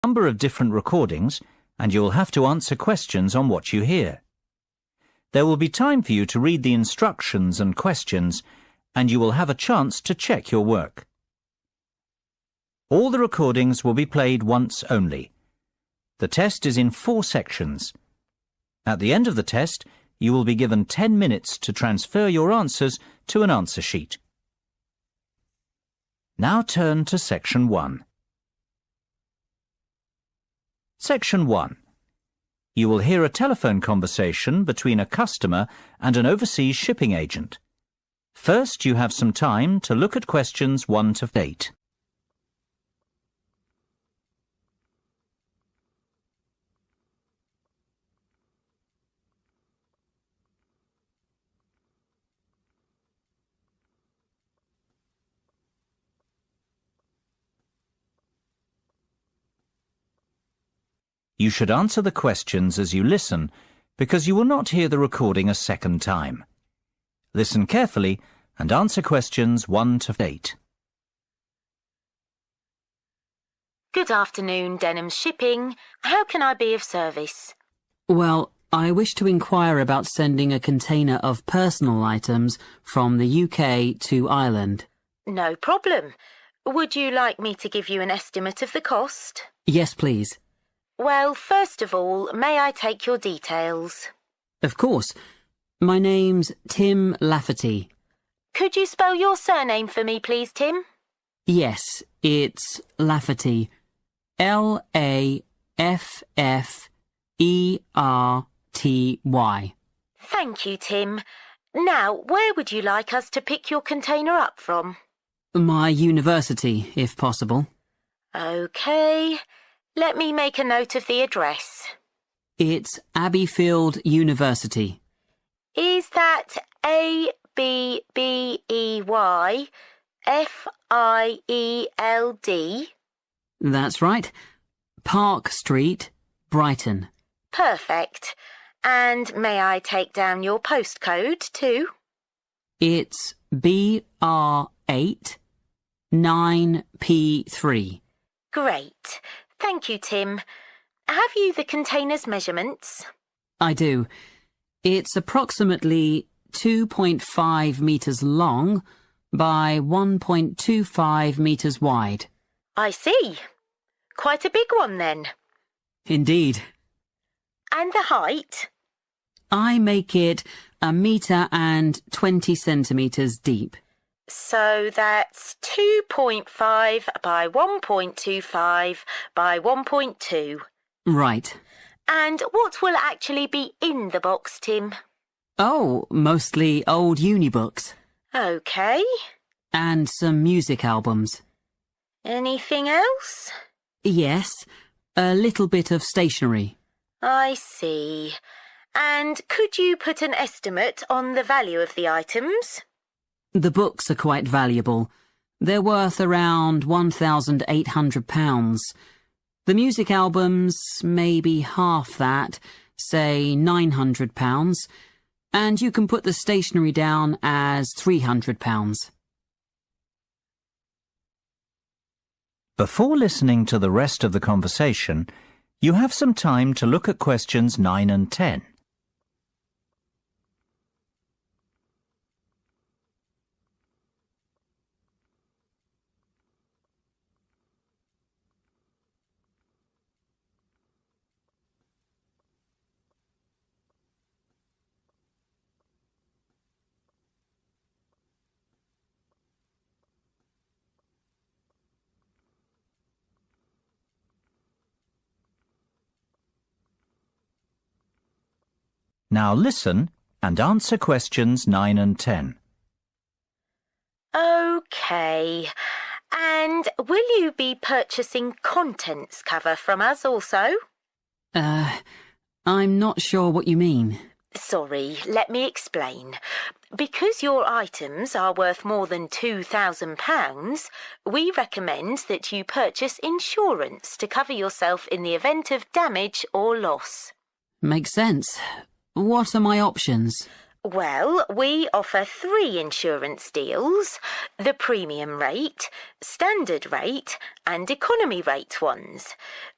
Number of different recordings, and you'll have to answer questions on what you hear. There will be time for you to read the instructions and questions, and you will have a chance to check your work. All the recordings will be played once only. The test is in 4 sections. At the end of the test, you will be given 10 minutes to transfer your answers to an answer sheet. Now turn to Section 1. Section 1. You will hear a telephone conversation between a customer and an overseas shipping agent. First, you have some time to look at questions 1 to 8. You should answer the questions as you listen, because you will not hear the recording a second time. Listen carefully and answer questions 1 to 8. Good afternoon, Denham Shipping. How can I be of service? Well, I wish to inquire about sending a container of personal items from the UK to Ireland. No problem. Would you like me to give you an estimate of the cost? Yes, please. Well, first of all, may I take your details? Of course. My name's Tim Lafferty. Could you spell your surname for me, please, Tim? Yes, it's Lafferty. L-A-F-F-E-R-T-Y. Thank you, Tim. Now, where would you like us to pick your container up from? My university, if possible. OK. Let me make a note of the address. It's Abbeyfield University. Is that A-B-B-E-Y-F-I-E-L-D? That's right. Park Street, Brighton. Perfect. And may I take down your postcode too? It's BR8 9P3. Great. Thank you, Tim. Have you the container's measurements? I do. It's approximately 2.5 metres long by 1.25 metres wide. I see. Quite a big one then. Indeed. And the height? I make it 1 metre and 20 centimetres deep. So that's 2.5 by 1.25 by 1.2. Right. And what will actually be in the box, Tim? Oh, mostly old uni books. OK. And some music albums. Anything else? Yes, a little bit of stationery. I see. And could you put an estimate on the value of the items? The books are quite valuable. They're worth around £1,800. The music albums, maybe half that, say £900. And you can put the stationery down as £300. Before listening to the rest of the conversation, you have some time to look at questions 9 and 10. Now listen and answer questions 9 and 10. OK. And will you be purchasing contents cover from us also? I'm not sure what you mean. Sorry, let me explain. Because your items are worth more than £2,000, we recommend that you purchase insurance to cover yourself in the event of damage or loss. Makes sense. What are my options? Well, we offer 3 insurance deals: the premium rate, standard rate and economy rate ones.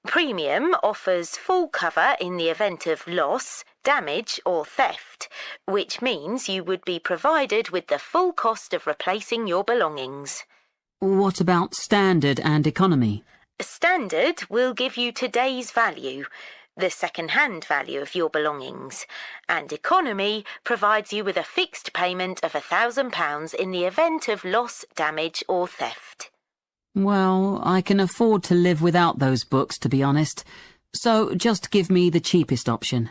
Premium offers full cover in the event of loss, damage or theft, which means you would be provided with the full cost of replacing your belongings. What about standard and economy? Standard will give you today's value, the second-hand value of your belongings, and economy provides you with a fixed payment of £1,000 in the event of loss, damage or theft. Well, I can afford to live without those books, to be honest. So just give me the cheapest option.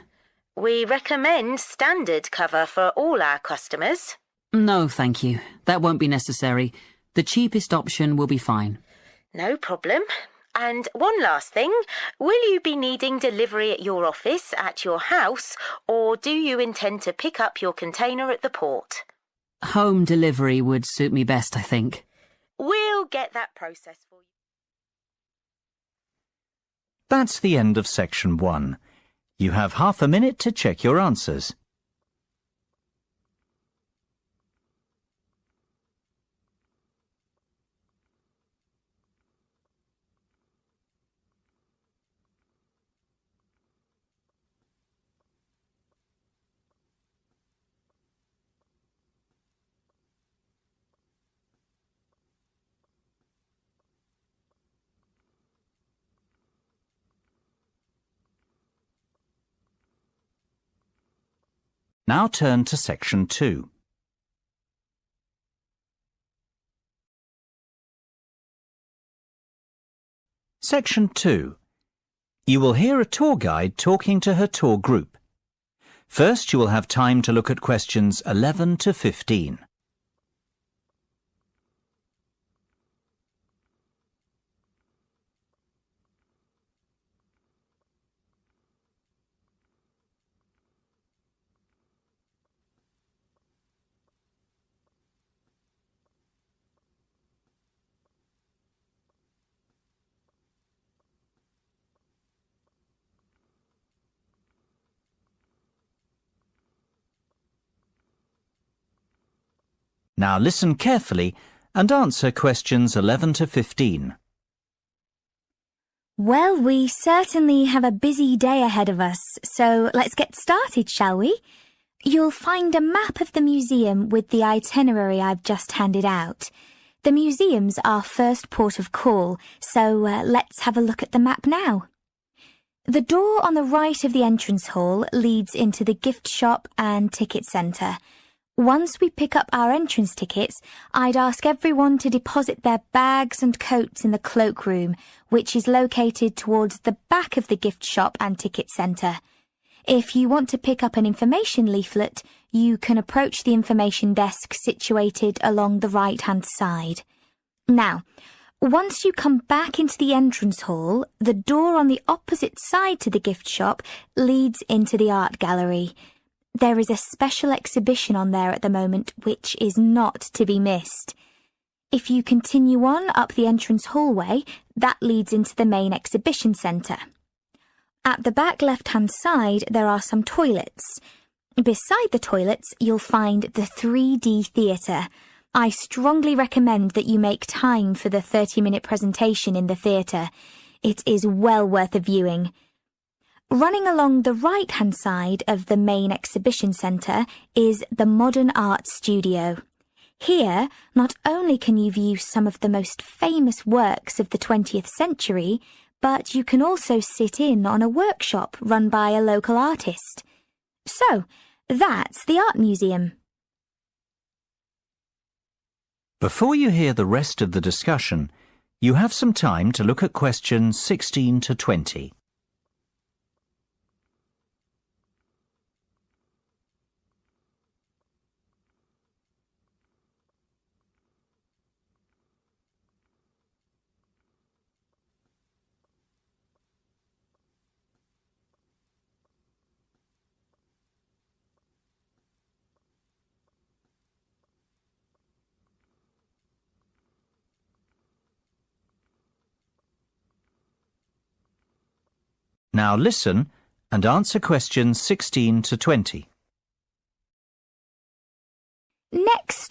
We recommend standard cover for all our customers. No, thank you. That won't be necessary. The cheapest option will be fine. No problem. And one last thing, will you be needing delivery at your office, at your house, or do you intend to pick up your container at the port? Home delivery would suit me best, I think. We'll get that process for you. That's the end of section 1. You have half a minute to check your answers. Now turn to section 2. Section 2. You will hear a tour guide talking to her tour group. First, you will have time to look at questions 11 to 15. Now listen carefully and answer questions 11 to 15. Well, we certainly have a busy day ahead of us, so let's get started, shall we? You'll find a map of the museum with the itinerary I've just handed out. The museum's our first port of call, so let's have a look at the map now. The door on the right of the entrance hall leads into the gift shop and ticket centre. Once we pick up our entrance tickets, I'd ask everyone to deposit their bags and coats in the cloakroom, which is located towards the back of the gift shop and ticket centre. If you want to pick up an information leaflet, you can approach the information desk situated along the right-hand side. Now, once you come back into the entrance hall, the door on the opposite side to the gift shop leads into the art gallery. There is a special exhibition on there at the moment which is not to be missed. If you continue on up the entrance hallway, that leads into the main exhibition centre. At the back left-hand side, there are some toilets. Beside the toilets, you'll find the 3D theatre. I strongly recommend that you make time for the 30-minute presentation in the theatre. It is well worth a viewing. Running along the right-hand side of the main exhibition centre is the Modern Art Studio. Here, not only can you view some of the most famous works of the 20th century, but you can also sit in on a workshop run by a local artist. So, that's the Art Museum. Before you hear the rest of the discussion, you have some time to look at questions 16 to 20. Now listen and answer questions 16 to 20.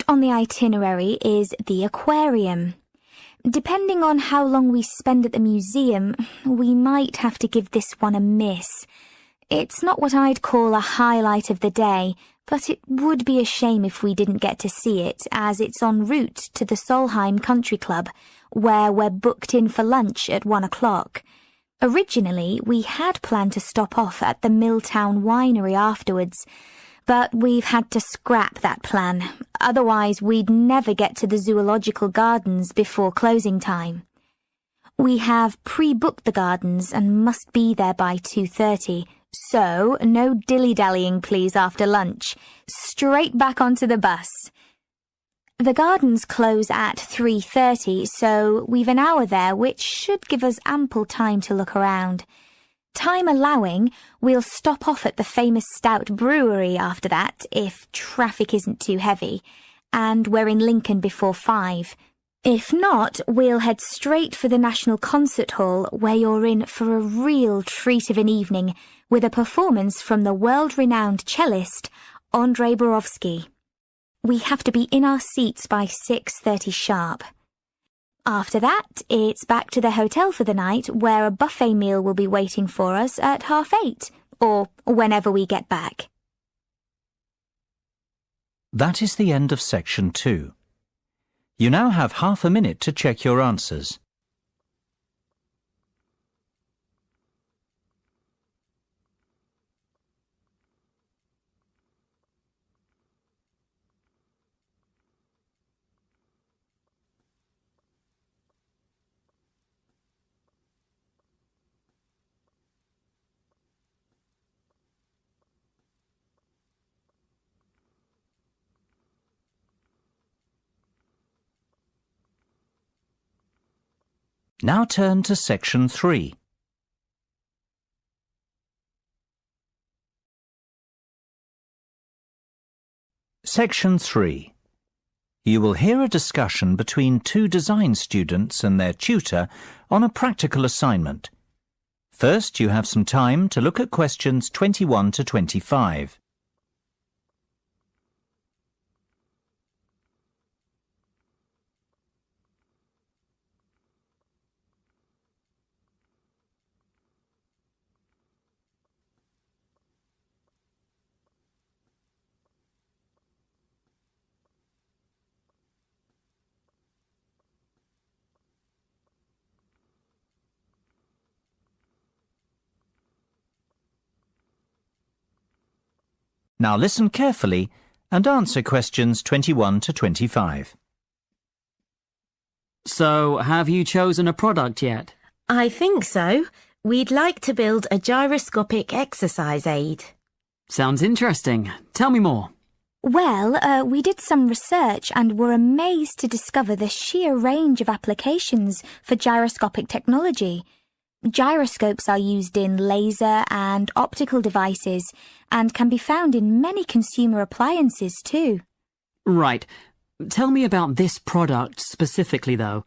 on the itinerary is the aquarium. Depending on how long we spend at the museum, we might have to give this one a miss. It's not what I'd call a highlight of the day, but it would be a shame if we didn't get to see it, as it's en route to the Solheim Country Club, where we're booked in for lunch at 1 o'clock. Originally, we had planned to stop off at the Milltown Winery afterwards, but we've had to scrap that plan. Otherwise, we'd never get to the Zoological Gardens before closing time. We have pre-booked the gardens and must be there by 2:30, so no dilly-dallying please after lunch. Straight back onto the bus. The gardens close at 3:30, so we've an hour there, which should give us ample time to look around. Time allowing, we'll stop off at the famous Stout Brewery after that, if traffic isn't too heavy, and we're in Lincoln before 5. If not, we'll head straight for the National Concert Hall, where you're in for a real treat of an evening, with a performance from the world-renowned cellist, Andrei Borovsky. We have to be in our seats by 6:30 sharp. After that, it's back to the hotel for the night, where a buffet meal will be waiting for us at 8:30, or whenever we get back. That is the end of section 2. You now have half a minute to check your answers. Now turn to section 3. Section 3. You will hear a discussion between 2 design students and their tutor on a practical assignment. First, you have some time to look at questions 21 to 25. Now listen carefully and answer questions 21 to 25. So, have you chosen a product yet? I think so. We'd like to build a gyroscopic exercise aid. Sounds interesting. Tell me more. Well, we did some research and were amazed to discover the sheer range of applications for gyroscopic technology. Gyroscopes are used in laser and optical devices and can be found in many consumer appliances too. Right. Tell me about this product specifically, though.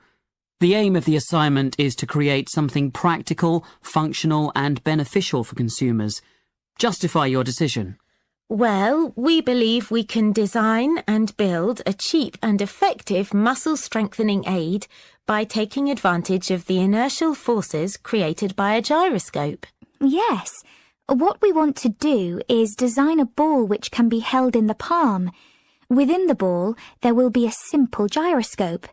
The aim of the assignment is to create something practical, functional and beneficial for consumers. Justify your decision. Well, we believe we can design and build a cheap and effective muscle-strengthening aid by taking advantage of the inertial forces created by a gyroscope. Yes. What we want to do is design a ball which can be held in the palm. Within the ball, there will be a simple gyroscope.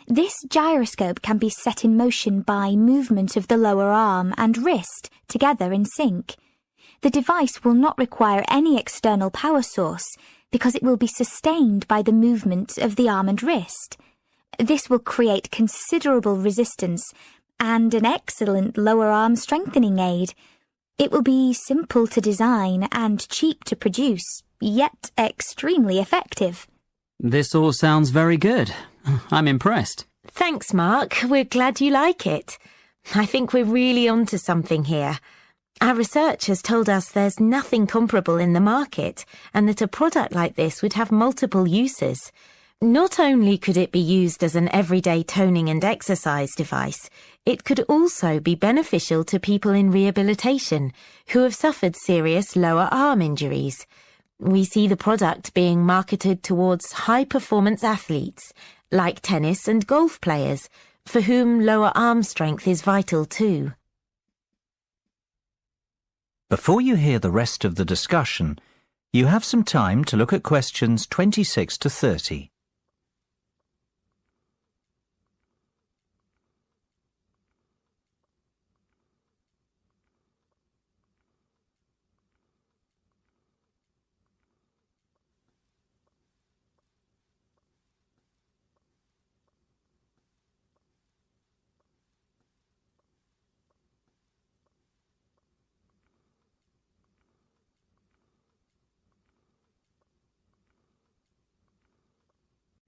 This gyroscope can be set in motion by movement of the lower arm and wrist together in sync. The device will not require any external power source because it will be sustained by the movement of the arm and wrist. This will create considerable resistance and an excellent lower arm strengthening aid. It will be simple to design and cheap to produce, yet extremely effective. This all sounds very good. I'm impressed. Thanks, Mark. We're glad you like it. I think we're really onto something here. Our research has told us there's nothing comparable in the market and that a product like this would have multiple uses. Not only could it be used as an everyday toning and exercise device, it could also be beneficial to people in rehabilitation who have suffered serious lower arm injuries. We see the product being marketed towards high-performance athletes, like tennis and golf players, for whom lower arm strength is vital too. Before you hear the rest of the discussion, you have some time to look at questions 26 to 30.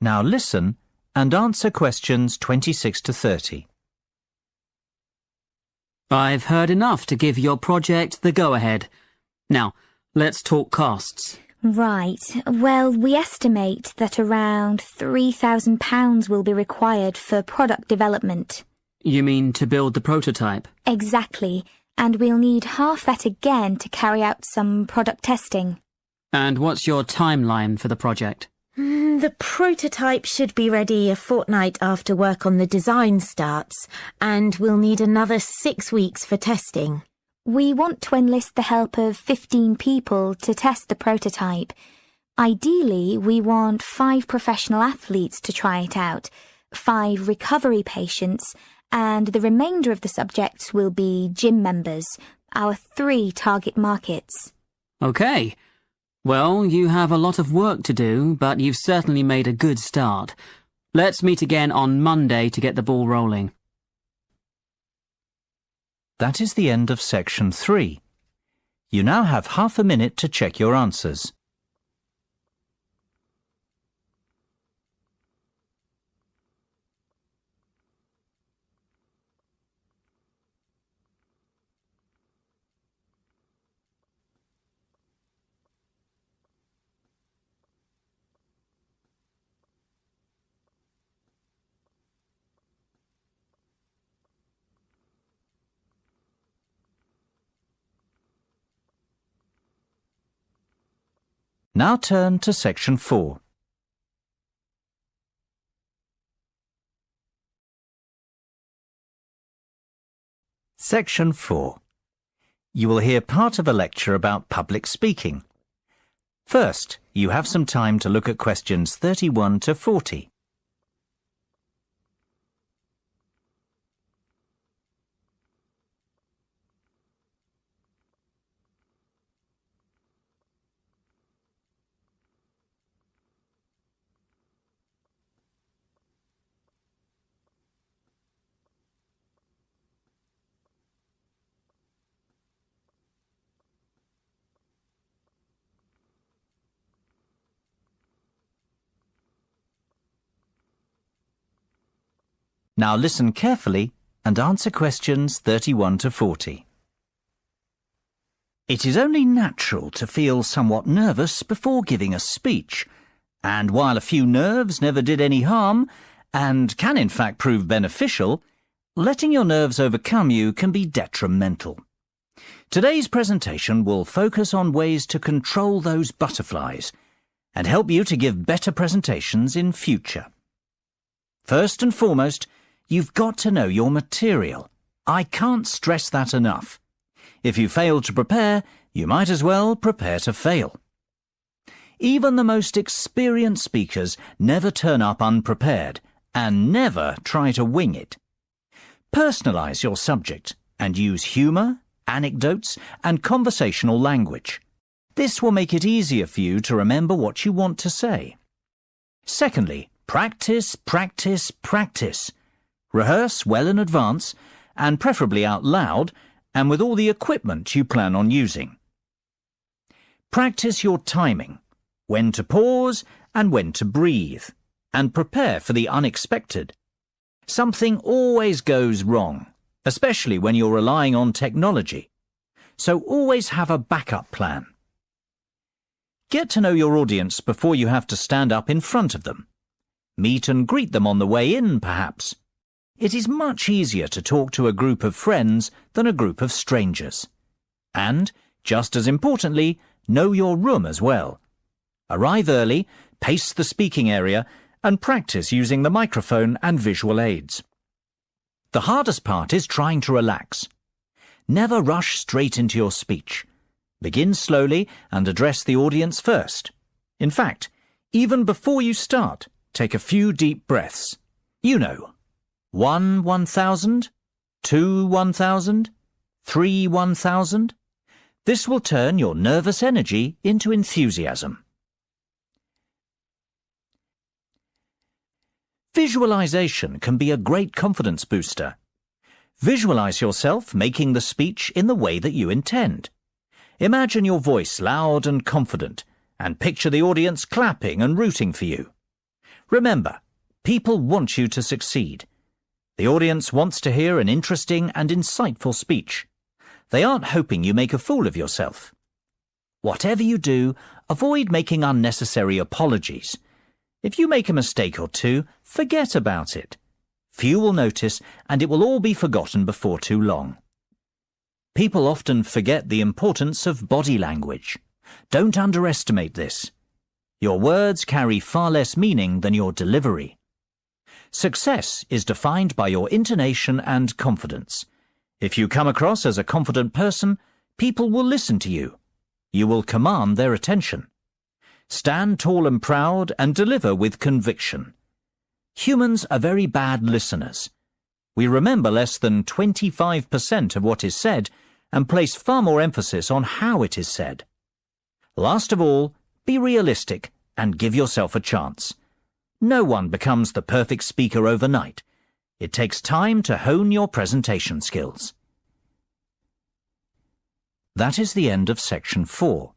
Now listen and answer questions 26 to 30. I've heard enough to give your project the go-ahead. Now, let's talk costs. Right. Well, we estimate that around £3,000 will be required for product development. You mean to build the prototype? Exactly. And we'll need half that again to carry out some product testing. And what's your timeline for the project? The prototype should be ready a fortnight after work on the design starts, and we'll need another 6 weeks for testing. We want to enlist the help of 15 people to test the prototype. Ideally, we want 5 professional athletes to try it out, 5 recovery patients, and the remainder of the subjects will be gym members, our 3 target markets. Okay. Well, you have a lot of work to do, but you've certainly made a good start. Let's meet again on Monday to get the ball rolling. That is the end of section 3. You now have half a minute to check your answers. Now turn to section 4. Section 4. You will hear part of a lecture about public speaking. First, you have some time to look at questions 31 to 40. Now listen carefully and answer questions 31 to 40. It is only natural to feel somewhat nervous before giving a speech, and while a few nerves never did any harm, and can in fact prove beneficial, letting your nerves overcome you can be detrimental. Today's presentation will focus on ways to control those butterflies and help you to give better presentations in future. First and foremost, you've got to know your material. I can't stress that enough. If you fail to prepare, you might as well prepare to fail. Even the most experienced speakers never turn up unprepared and never try to wing it. Personalize your subject and use humour, anecdotes, and conversational language. This will make it easier for you to remember what you want to say. Secondly, practice, practice, practice. Rehearse well in advance, and preferably out loud, and with all the equipment you plan on using. Practice your timing, when to pause and when to breathe, and prepare for the unexpected. Something always goes wrong, especially when you're relying on technology, so always have a backup plan. Get to know your audience before you have to stand up in front of them. Meet and greet them on the way in, perhaps. It is much easier to talk to a group of friends than a group of strangers. And, just as importantly, know your room as well. Arrive early, pace the speaking area, and practice using the microphone and visual aids. The hardest part is trying to relax. Never rush straight into your speech. Begin slowly and address the audience first. In fact, even before you start, take a few deep breaths. You know, 1 1,000, 2 1,000, 3 1,000. This will turn your nervous energy into enthusiasm. Visualization can be a great confidence booster. Visualize yourself making the speech in the way that you intend. Imagine your voice loud and confident, and picture the audience clapping and rooting for you. Remember, people want you to succeed. The audience wants to hear an interesting and insightful speech. They aren't hoping you make a fool of yourself. Whatever you do, avoid making unnecessary apologies. If you make a mistake or two, forget about it. Few will notice, and it will all be forgotten before too long. People often forget the importance of body language. Don't underestimate this. Your words carry far less meaning than your delivery. Success is defined by your intonation and confidence. If you come across as a confident person, people will listen to you. You will command their attention. Stand tall and proud and deliver with conviction. Humans are very bad listeners. We remember less than 25% of what is said and place far more emphasis on how it is said. Last of all, be realistic and give yourself a chance. No one becomes the perfect speaker overnight. It takes time to hone your presentation skills. That is the end of section 4.